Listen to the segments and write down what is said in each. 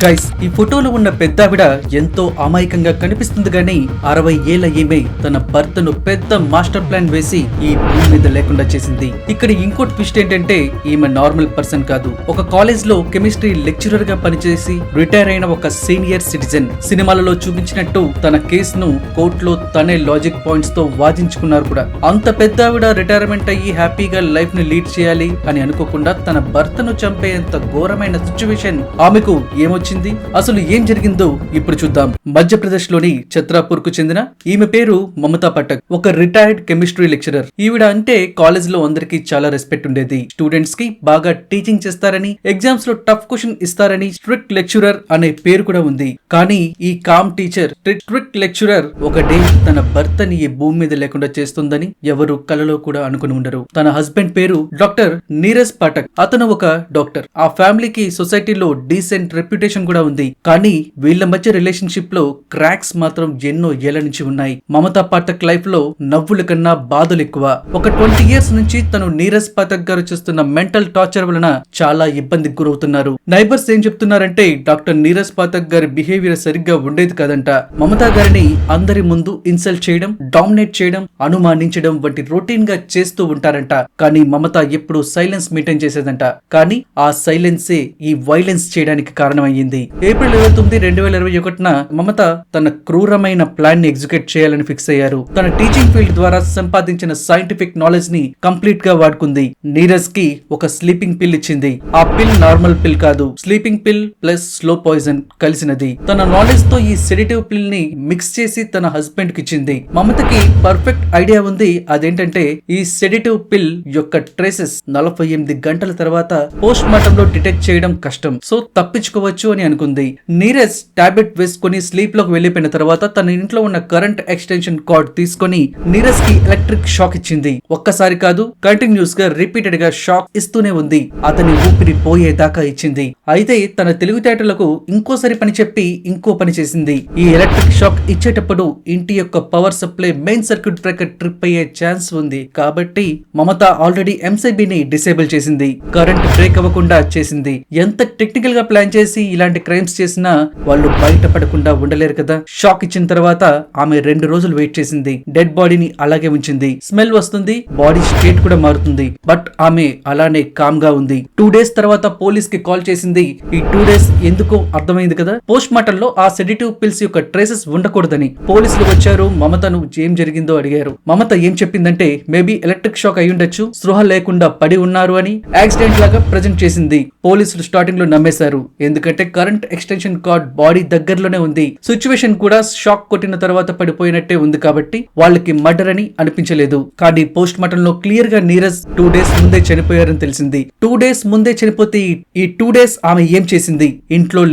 Guys, ఈ ఫోటోలో ఉన్న పెద్దావిడ ఎంతో అమాయకంగా కనిపిస్తుంది గానీ 60 ఏళ్ల ఈమె తన భర్తను పెద్ద మాస్టర్ ప్లాన్ వేసి ఈ భూమి మీద లేకుండా చేసింది. ఇక్కడ ఇంకో ట్విస్ట్ ఏంటంటే ఈమె నార్మల్ పర్సన్ కాదు. ఒక కాలేజ్ లో కెమిస్ట్రీ లెక్చరర్ గా పనిచేసి రిటైర్ అయిన ఒక సీనియర్ సిటిజన్. సినిమాలలో చూపించినట్టు తన కేసును కోర్టులో తనే లాజిక్ పాయింట్స్ తో వాదించుకున్నారు కూడా. అంత పెద్దావిడ రిటైర్మెంట్ అయ్యి హ్యాపీగా లైఫ్ ని లీడ్ చేయాలి అని అనుకోకుండా తన భర్తను చంపేంత ఘోరమైన సిచ్యువేషన్ ఆమెకు ఏమొచ్చింది, అసలు ఏం జరిగిందో ఇప్పుడు చూద్దాం. మధ్యప్రదేశ్ లోని ఛత్రాపూర్ కు చెందిన ఈమె పేరు మమతా పటక్. ఒక రిటైర్డ్ కెమిస్ట్రీ లెక్చరర్. ఈవిడ అంటే కాలేజ్ లో అందరికి చాలా రెస్పెక్ట్ ఉండేది. స్టూడెంట్స్ కి బాగా టీచింగ్ చేస్తారని, ఎగ్జామ్స్ లో టఫ్ క్వశ్చన్ ఇస్తారని స్ట్రిక్ట్ లెక్చరర్ అనే పేరు కూడా ఉంది. కానీ ఈ కామ్ టీచర్, స్ట్రిక్ట్ లెక్చరర్ ఒక డే తన భర్తని ఈ భూమి మీద లేకుండా చేస్తుందని ఎవరు కలలో కూడా అనుకుని ఉండరు. తన హస్బెండ్ పేరు డాక్టర్ నీరజ్ పాఠక్. అతను ఒక డాక్టర్. ఆ ఫ్యామిలీకి సొసైటీలో డీసెంట్ రెప్యుటేషన్ కూడా ఉంది. కానీ వీళ్ళ మధ్య రిలేషన్షిప్ లో క్రాక్స్ మాత్రం ఎన్నో ఏళ్ల నుంచి ఉన్నాయి. మమతా పాఠక్ లైఫ్ లో నవ్వుల కన్నా బాధలు ఎక్కువ. ఒక 20 years నుంచి తను నీరజ్ పాఠక్ గారు చేస్తున్న మెంటల్ టార్చర్ వలన చాలా ఇబ్బందికి గురవుతున్నారు. నైబర్స్ ఏం చెప్తున్నారంటే డాక్టర్ నీరజ్ పాఠక్ గారి బిహేవియర్ సరిగ్గా ఉండేది కాదంట. మమతా గారిని అందరి ముందు ఇన్సల్ట్ చేయడం, డామినేట్ చేయడం, అనుమానించడం వంటి రొటీన్ గా చేస్తూ ఉంటారంట. కానీ మమత ఎప్పుడు సైలెన్స్ మెయింటైన్ చేసేదంట. కానీ ఆ సైలెన్సే ఈ వైలెన్స్ చేయడానికి కారణమయ్యింది. ఏప్రిల్ 29, 2021న మమత తన క్రూరమైన ప్లాన్ ని ఎగ్జిక్యూట్ చేయాలని ఫిక్స్ అయ్యారు. తన టీచింగ్ ఫీల్డ్ ద్వారా సంపాదించిన సైంటిఫిక్ నాలెడ్జ్ ని కంప్లీట్ గా వాడుకుంది. నీరజ్ కి ఒక స్లీపింగ్ పిల్ ఇచ్చింది. ఆ పిల్ నార్మల్ పిల్ కాదు, స్లీపింగ్ పిల్ ప్లస్ స్లో పాయిజన్ కలిసినది. తన నాలెడ్జ్ తో ఈ సెడేటివ్ పిల్ ని మిక్స్ చేసి తన హస్బెండ్ కి ఇచ్చింది. మమతకి పర్ఫెక్ట్ ఐడియా ఉంది. అదేంటంటే ఈ సెడేటివ్ పిల్ యొక్క ట్రేసెస్ 48 గంటల తర్వాత పోస్ట్ మార్టం లో డిటెక్ట్ చేయడం కష్టం, సో తప్పించుకోవచ్చు అని అనుకుంది. నీరజ్ టాబ్లెట్ వేసుకుని స్లీప్ లోకి వెళ్లిపోయిన తర్వాత తన ఇంట్లో ఉన్న కరెంట్ ఎక్స్టెన్షన్ కార్డ్ తీసుకుని నీరజ్ కి ఎలక్ట్రిక్ షాక్ ఇచ్చింది. ఒక్కసారి కాదు, కంటిన్యూస్ గా రిపీటెడ్ గా షాక్ ఇస్తూనే ఉంది. అతని ఊపిరి పోయేదాకా ఇచ్చింది. అయితే తన తెలివితేటలకు ఇంకోసారి పని చెప్పి ఇంకో పని చేసింది. ఈ ఎలక్ట్రిక్ షాక్ ఇచ్చేటప్పుడు ఇంటి యొక్క power supply main circuit breaker trip అయ్యే ఛాన్స్ ఉంది. కాబట్టి మమత ఆల్రెడీ ఎంసీబీని డిసేబుల్ చేసింది. కరెంట్ బ్రేక్ అవ్వకుండా చేసింది. ఎంత టెక్నికల్ గా ప్లాన్ చేసి ఇలాంటి క్రైమ్స్ చేసినా వాళ్ళు బయటపడకుండా ఉండలేరు కదా. షాక్ ఇచ్చిన తర్వాత ఆమె 2 రోజులు వెయిట్ చేసింది. డెడ్ బాడీని అలాగే ఉంచింది. స్మెల్ వస్తుంది, బాడీ స్టేట్ కూడా మారుతుంది. బట్ ఆమె అలానే కామ్ గా ఉంది. 2 days తర్వాత పోలీస్ కి కాల్ చేసింది. ఈ 2 days ఎందుకో అర్థమైంది కదా. పోస్ట్ మార్టం లో ఆ సెడేటివ్ పిల్స్ యొక్క ట్రేసెస్ ఉండకూడదని పోలీసులు వచ్చారు. మమతను ఏం జరిగిందో అడిగారు. మమత ఏం చెప్పిందంటే మేబీ ఎలక్ట్రిక్ షాక్ అయి ఉండొచ్చు, స్పృహ లేకుండా పడి ఉన్నారు అని యాక్సిడెంట్ లాగా ప్రెజెంట్ చేసింది. పోలీసులు స్టార్టింగ్ లో నమ్మేశారు. ఎందుకంటే కరెంట్ ఎక్స్టెన్షన్ కార్డ్ బాడీ దగ్గరలోనే ఉంది. సిచ్యువేషన్ కూడా షాక్ కొట్టిన తర్వాత పడిపోయినట్టే ఉంది కాబట్టి వాళ్ళకి మర్డర్ అని అనిపించలేదు. కానీ పోస్ట్ మార్టం లో క్లియర్ గా నీరజ్ 2 days ముందే చనిపోయారని తెలిసింది. 2 days ముందే చనిపోతే ఈ 2 days ఆమె ఏం చేసింది? ఇంట్లో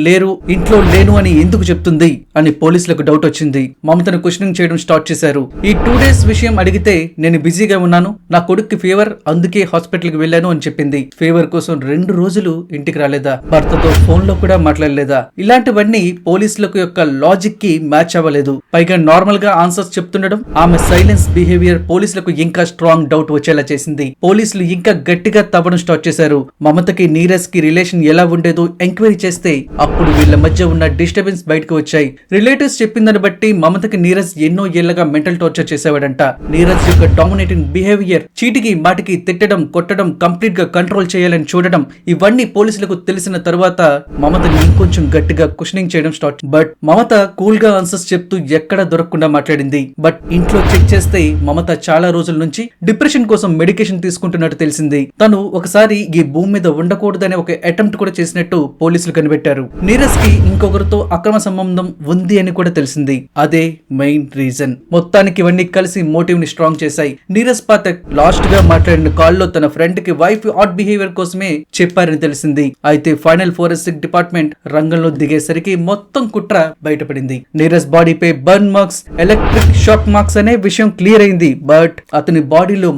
లేను అని ఎందుకు చెప్తుంది అని పోలీసులకు డౌట్ వచ్చింది. మమతను క్వశ్చనింగ్ చేయడం స్టార్ట్ చేశారు. ఈ 2 days విషయం అడిగితే నేను బిజీగా ఉన్నాను, నా కొడుక్కి ఫీవర్, అందుకే హాస్పిటల్ కి వెళ్ళాను అని చెప్పింది. ఫీవర్ కోసం 2 రోజులు ఇంటికి రాలేదా? భర్తతో ఫోన్ లో కూడా మాట్లాడలేదా? ఇలాంటివన్నీ పోలీసులకు యొక్క లాజిక్ కి మ్యాచ్ అవ్వలేదు. పైగా నార్మల్ గా ఆన్సర్స్ చెప్తుండడం, ఆమె సైలెన్స్ బిహేవియర్ పోలీసులకు ఇంకా స్ట్రాంగ్ డౌట్ వచ్చేలా చేసింది. పోలీసులు ఇంకా గట్టిగా తవ్వడం స్టార్ట్ చేశారు. మమతకి నీరజ్ కి రిలేషన్ ఎలా ఉండేదో ఎంక్వైరీ చేస్తే అప్పుడు వీళ్ళ మధ్య ఉన్న డిస్టర్బెన్స్ బయటకు వచ్చాయి. రిలేటివ్స్ చెప్పిందని బట్టి మమతకి నీరజ్ ఎన్నో ఏళ్లగా మెంటల్ టార్చర్ చేసేవాడంట. నీరజ్ యొక్క డామినేటింగ్ బిహేవియర్, చీటికి మాటికి తిట్టడం, కొట్టడం, కంప్లీట్ గా కంట్రోల్ చేయాలని చూడడం, ఇవన్నీ పోలీసులకు తెలిసిన తర్వాత మమతని ఇంకొంచెం గట్టిగా క్వశ్చనింగ్ చేయడం స్టార్ట్. బట్ మమత కూల్ గా ఆన్సర్స్ చెప్తూ ఎక్కడ దొరకకుండా మాట్లాడింది. బట్ ఇంట్లో చెక్ చేస్తే మమత చాలా రోజుల నుంచి డిప్రెషన్ కోసం మెడికేషన్ తీసుకుంటున్నట్టు తెలిసింది. తను ఒకసారి ఈ భూమి మీద ఉండకూడదనే ఒక అటెంప్ట్ కూడా చేసినట్టు పోలీసులు కనిపెట్టారు. నీరజ్ కి ఇంకొకరితో అక్రమ సంబంధం ఉంది అని కూడా తెలిసింది. అదే మెయిన్ రీజన్. మొత్తానికి ఇవన్నీ కలిసి మోటివ్ ని స్ట్రాంగ్ చేశాయి. నీరజ్ పాఠక్ లాస్ట్ గా మాట్లాడిన కాల్ లో తన ఫ్రెండ్ కి వైఫ్ ఆడ్ బిహేవియర్ కోసమే చెప్పారని తెలిసింది. అయితే ఫైనల్ ఫోరెన్సిక్ డిపార్ట్మెంట్ రంగంలో దిగేసరికి మొత్తం కుట్ర బయటపడింది. నీరజ్ బాడీపై burn marks, electric shock marks అనే విషయం క్లియర్ అయింది. బట్ అతని బాడీలో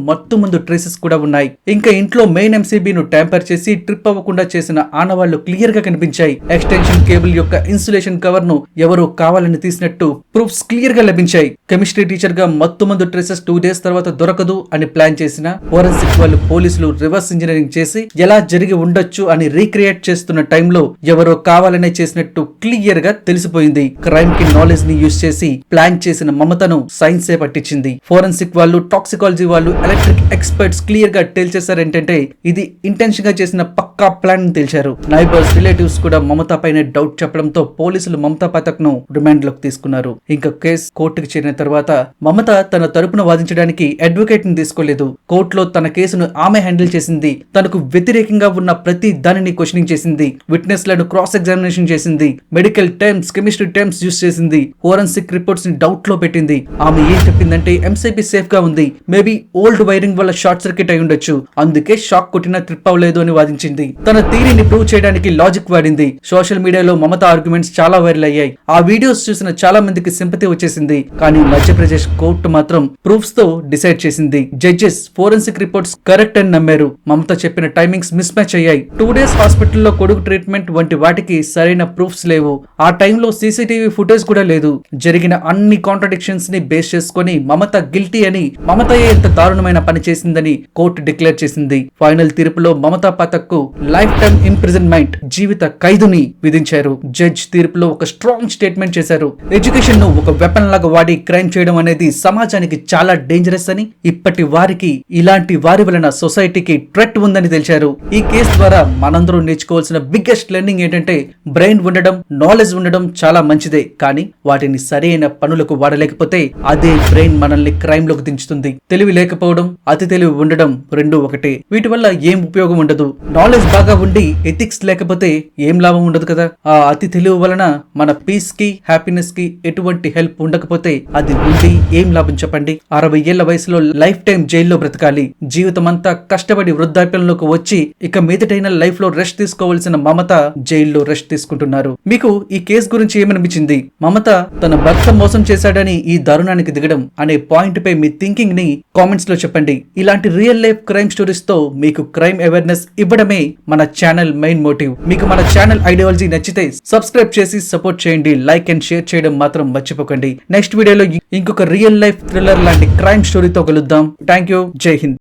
ముందు ట్రేసెస్ కూడా ఉన్నాయి. ఇంకా ఇంట్లో మెయిన్ ఎంసీబీను ట్యాంపర్ చేసి ట్రిప్ అవ్వకుండా చేసిన ఆనవాళ్లు క్లియర్ గా కనిపించాయి. ఎక్స్టెన్షన్ కేబుల్ యొక్క ఇన్సులేషన్ కవర్ ను ఎవరో కావాలని తీసినట్టు ప్రూఫ్స్ క్లియర్ గా లభించాయి. కెమిస్ట్రీ టీచర్ గా ముందు ట్రేసెస్ 2 days తర్వాత దొరకదు అని ప్లాన్ చేసిన ఫోరెన్సిక్ వాళ్ళు పోలీసులు రివర్స్ ఇంజనీరింగ్ చేసి ఎలా జరిగి ఉండొచ్చు అని రీక్రియేట్ చేస్తున్న టైంలో ఎవరో కావాలనే చేసినట్టు క్లియర్ గా తెలిసిపోయింది. క్రైమ్ కి నాలెడ్జ్ ని యూజ్ చేసి ప్లాన్ చేసిన మమతను సైన్సే పట్టించింది. ఫోరెన్సిక్ వాళ్ళు, టాక్సికాలజీ వాళ్ళు, ఎలక్ట్రిక్ ఎక్స్పర్ట్స్ క్లియర్ గా తేల్చేశారు ఏంటంటే ఇది ఇంటెన్షన్ గా చేసిన పక్కా ప్లాన్ ని తేల్చారు. నైబర్స్, రిలేటివ్స్ కూడా మమత పైన డౌట్ చెప్పడంతో పోలీసులు మమతా పాఠక్ ను రిమాండ్ లోకి తీసుకున్నారు. ఇంకా కేసు కోర్టుకు చేరిన తర్వాత మమత తన తరపున వాదించడానికి అడ్వకేట్ ని తీసుకోలేదు. కోర్టులో తన కేసును ఆమె హ్యాండిల్ చేసింది. తనకు వ్యతిరేకంగా ఉన్న ప్రతి దానిని క్వశ్చనింగ్ చేసింది. విట్నెస్ లను క్రాస్ ఎగ్జామినేషన్ చేసింది. Medical terms, chemistry terms use చేసింది. ఫోరెన్సిక్ రిపోర్ట్స్ ని డౌట్ లో పెట్టింది. ఆమె ఏం చెప్పిందంటే ఎంసీబీ సేఫ్ గా ఉంది, మేబీ ఓల్డ్ వైరింగ్ వల్ల షార్ట్ సర్క్యూట్ అయి ఉండొచ్చు, అందుకే షాక్ కొట్టినా ట్రిప్ అవ్వలేదు అని వాదించింది. తన థియరీని ప్రూవ్ చేయడానికి లాజిక్ వాడింది. సోషల్ మీడియాలో మమత ఆర్గ్యుమెంట్స్ చాలా వైరల్ అయ్యాయి. ఆ వీడియోస్ చూసిన చాలా మందికి సింపతి వచ్చేసింది. కానీ మధ్యప్రదేశ్ కోర్టు మాత్రం ప్రూఫ్స్ తో డిసైడ్ చేసింది. జడ్జెస్ ఫోరెన్సిక్ రిపోర్ట్స్ కరెక్ట్ అని నమ్మారు. మమత చెప్పిన టైమింగ్స్ మిస్ మ్యాచ్ అయ్యాయి. 2 days హాస్పిటల్లో కొడుకు ట్రీట్మెంట్ వంటి వాటికి సరైన ప్రూఫ్స్ లేవు. ఆ టైంలో సీసీటీవీ ఫుటేజ్ కూడా లేదు. జరిగిన అన్ని కాంట్రడిక్షన్స్ ని బేస్ చేసుకుని మమత గిల్టీ అని, మమతయే ఎంత దారుణమైన పని చేసిందని కోర్టు డిక్లేర్ చేసింది. ఫైనల్ తీర్పులో మమతా పాఠక్ కు లైఫ్ టైమ్ ఇంప్రిజన్మెంట్, జీవిత ఖైదుని విధించారు. జడ్జ్ తీర్పులో ఒక స్ట్రాంగ్ స్టేట్మెంట్ చేశారు. ఎడ్యుకేషన్ ను ఒక వెపన్ లాగా వాడి క్రైమ్ చేయడం అనేది సమాజానికి చాలా డేంజరస్ అని, ఇప్పటి వారికి ఇలాంటి వారి వలన సొసైటీకి థ్రెట్ ఉందని తెలిచారు. ఈ కేసు ద్వారా మనందరూ నేర్చుకోవాల్సిన బిగ్గెస్ట్ లెర్నింగ్ ఏంటంటే బ్రెయిన్ ఉండడం, నాలెడ్జ్ ఉండడం చాలా మంచిదే, కానీ వాటిని సరైన పనులకు వాడలేకపోతే అదే బ్రెయిన్ మనల్ని క్రైమ్ లోకి దించుతుంది. తెలివి లేకపోవడం, అతి తెలివి ఉండడం రెండు ఒకటే. వీటి వల్ల ఏం ఉపయోగం ఉండదు. నాలెడ్జ్ బాగా ఉండి ఎథిక్స్ లేకపోతే ఏం లాభం ఉండదు కదా. ఆ అతి తెలివి వలన మన పీస్ కి, హ్యాపీనెస్ కి ఎటువంటి హెల్ప్ ఉండకపోతే అది ఉండి ఏం లాభం చెప్పండి. 60 ఏళ్ల వయసులో లైఫ్ టైం జైల్లో బ్రతకాలి. జీవితం అంతా కష్టపడి వృద్ధాప్యంలోకి వచ్చి ఇక మీదటైన లైఫ్ లో రెస్ట్ తీసుకోవాల్సిన మమత జైల్లో రెస్ట్ తీసుకుంటున్నారు. మీకు ఈ కేసు గురించి ఏమనిపించింది? మమత తన భర్త మోసం చేశాడని ఈ దారుణానికి దిగడం అనే పాయింట్ పై మీ థింకింగ్ ని కామెంట్స్ లో చెప్పండి. ఇలాంటి రియల్ లైఫ్ క్రైమ్ స్టోరీస్ తో మీకు క్రైమ్ అవేర్నెస్ ఇవ్వడమే మన ఛానల్ మెయిన్ మోటివ్. మీకు మన ఛానల్ ఐడియాలజీ నచ్చితే సబ్స్క్రైబ్ చేసి సపోర్ట్ చేయండి. లైక్ అండ్ షేర్ చేయడం మాత్రం మర్చిపోకండి. నెక్స్ట్ వీడియోలో ఇంకొక రియల్ లైఫ్ థ్రిల్లర్ లాంటి క్రైమ్ స్టోరీతో కలుద్దాం. Thank you. జై హింద్.